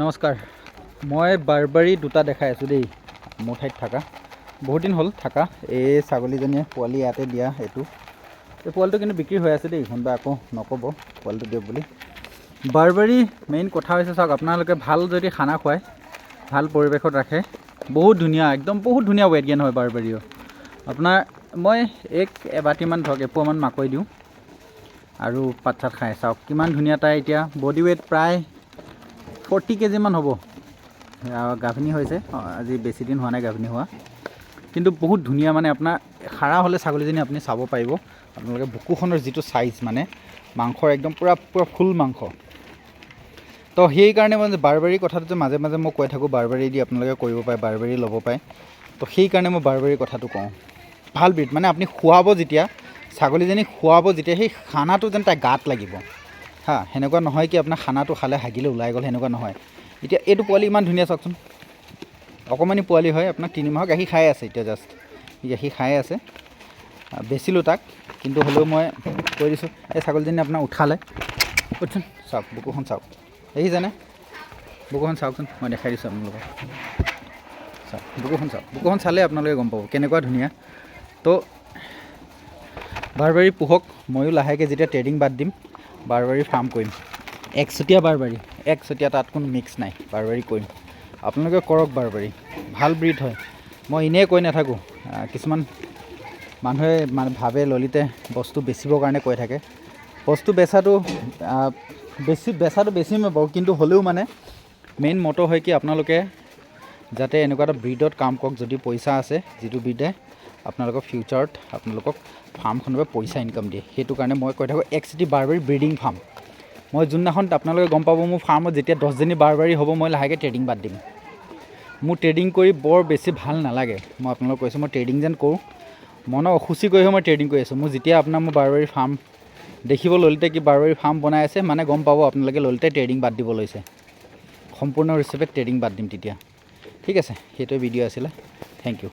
নমস্কাৰ, মই বাৰবাৰী দুটা দেখাই আছোঁ দেই মোৰ ঠাইত থকা বহুত দিন হ'ল থকা। এই ছাগলীজনীয়ে পোৱালি ইয়াতে দিয়া এইটো এই পোৱালিটো কিন্তু বিক্ৰী হৈ আছে দেই। কোনোবা আকৌ নক'ব পোৱালিটো দিয়ক বুলি। বাৰবাৰী মেইন কথা হৈছে চাওক, আপোনালোকে ভাল যদি খানা খুৱায়, ভাল পৰিৱেশত ৰাখে, বহুত ধুনীয়া, একদম বহুত ধুনীয়া ৱেট গেইন হয় বাৰবাৰীও। আপোনাৰ মই এবাটিমান ধৰক এপোৱামান মাকৈ দিওঁ আৰু পাত চাত খাই চাওক কিমান ধুনীয়া। তাই এতিয়া বডি ৱেট প্ৰায় 40 কেজিমান হ'ব। গাভিনী হৈছে আজি বেছি দিন হোৱা নাই গাভিনী হোৱা, কিন্তু বহুত ধুনীয়া। মানে আপোনাৰ খাৰা হ'লে ছাগলীজনী আপুনি চাব পাৰিব। আপোনালোকে বুকুখনৰ যিটো ছাইজ, মানে মাংসৰ একদম পূৰা ফুল মাংস। তো সেইকাৰণে মানে বাৰবাৰী কথাটো যে মাজে মাজে মই কৈ থাকোঁ, বাৰবাৰী দি আপোনালোকে কৰিব পাৰে, বাৰবাৰী ল'ব পাৰে। তো সেইকাৰণে মই বাৰবাৰী কথাটো কওঁ। ভাল ব্ৰীড, মানে আপুনি খুৱাব যেতিয়া, ছাগলীজনী খুৱাব যেতিয়া, সেই খানাটো যেন তাই গাত লাগিব। সেনেকুৱা নহয় কি আপোনাৰ খানাটো খালে হাগিলে ওলাই গ'ল, সেনেকুৱা নহয়। এতিয়া এইটো পোৱালি ইমান ধুনীয়া চাওকচোন, অকণমানি পোৱালি হয়, আপোনাৰ 3 মাহৰ গাখীৰ খাই আছে এতিয়া, জাষ্ট গাখীৰ খাই আছে। বেচিলোঁ তাক, কিন্তু হ'লেও মই কৈ দিছোঁ। এই ছাগলীজনী আপোনাৰ উঠালে, উঠচোন চাওক, বুকুখন চাওক, দেখিছেনে? বুকুখন চাওকচোন, মই দেখাই দিছোঁ আপোনালোকক। চাওক বুকুখন চাওক, বুকুখন চালে আপোনালোকে গম পাব কেনেকুৱা ধুনীয়া। তো বাৰবাৰী পোহক, ময়ো লাহেকৈ যেতিয়া ট্ৰেডিং বাদ দিম বাৰবাৰী ফাৰ্ম কৰিম। একচুটীয়া বাৰবাৰী, একচুটীয়া, তাত কোনো মিক্স নাই, বাৰবাৰী কৰিম। আপোনালোকে কৰক বাৰবাৰী, ভাল ব্ৰীড হয়। মই এনেই কৈ নাথাকোঁ। কিছুমান মানুহে মানে ভাবে ললিতে বস্তু বেচিবৰ কাৰণে কৈ থাকে। বস্তু বেচাটো বেচিম বাৰু, কিন্তু হ'লেও মানে মেইন মটো হয় কি আপোনালোকে যাতে এনেকুৱা এটা ব্ৰীডত কাম কৰক যদি পইচা আছে, যিটো ব্ৰীডে আপোনালোকৰ ফিউচাৰত আপোনালোকক ফাৰ্মখনৰ পৰা পইচা ইনকাম দিয়ে। সেইটো কাৰণে মই কৈ থাকোঁ একচিটি বাৰবাৰী ব্ৰিডিং ফাৰ্ম। মই যোনদিনাখন আপোনালোকে গম পাব মোৰ ফাৰ্মত যেতিয়া 10জনী বাৰবাৰী হ'ব, মই লাহেকৈ ট্ৰেডিং বাদ দিম। মোৰ ট্ৰেডিং কৰি বৰ বেছি ভাল নালাগে। মই আপোনালোকক কৈছোঁ, মই ট্ৰেডিং যেন কৰোঁ, মনৰ অসুচি কৰিহে মই ট্ৰেডিং কৰি আছোঁ। মোৰ যেতিয়া আপোনাৰ মোৰ বাৰবাৰী ফাৰ্ম দেখিব, ললিতে কি বাৰবাৰী ফাৰ্ম বনাই আছে, মানে গম পাব আপোনালোকে ললিতে ট্ৰেডিং বাদ দিব লৈছে। সম্পূৰ্ণ হিচাপে ট্ৰেডিং বাদ দিম তেতিয়া। ঠিক আছে, সেইটোৱে ভিডিঅ' আছিলে। Thank U.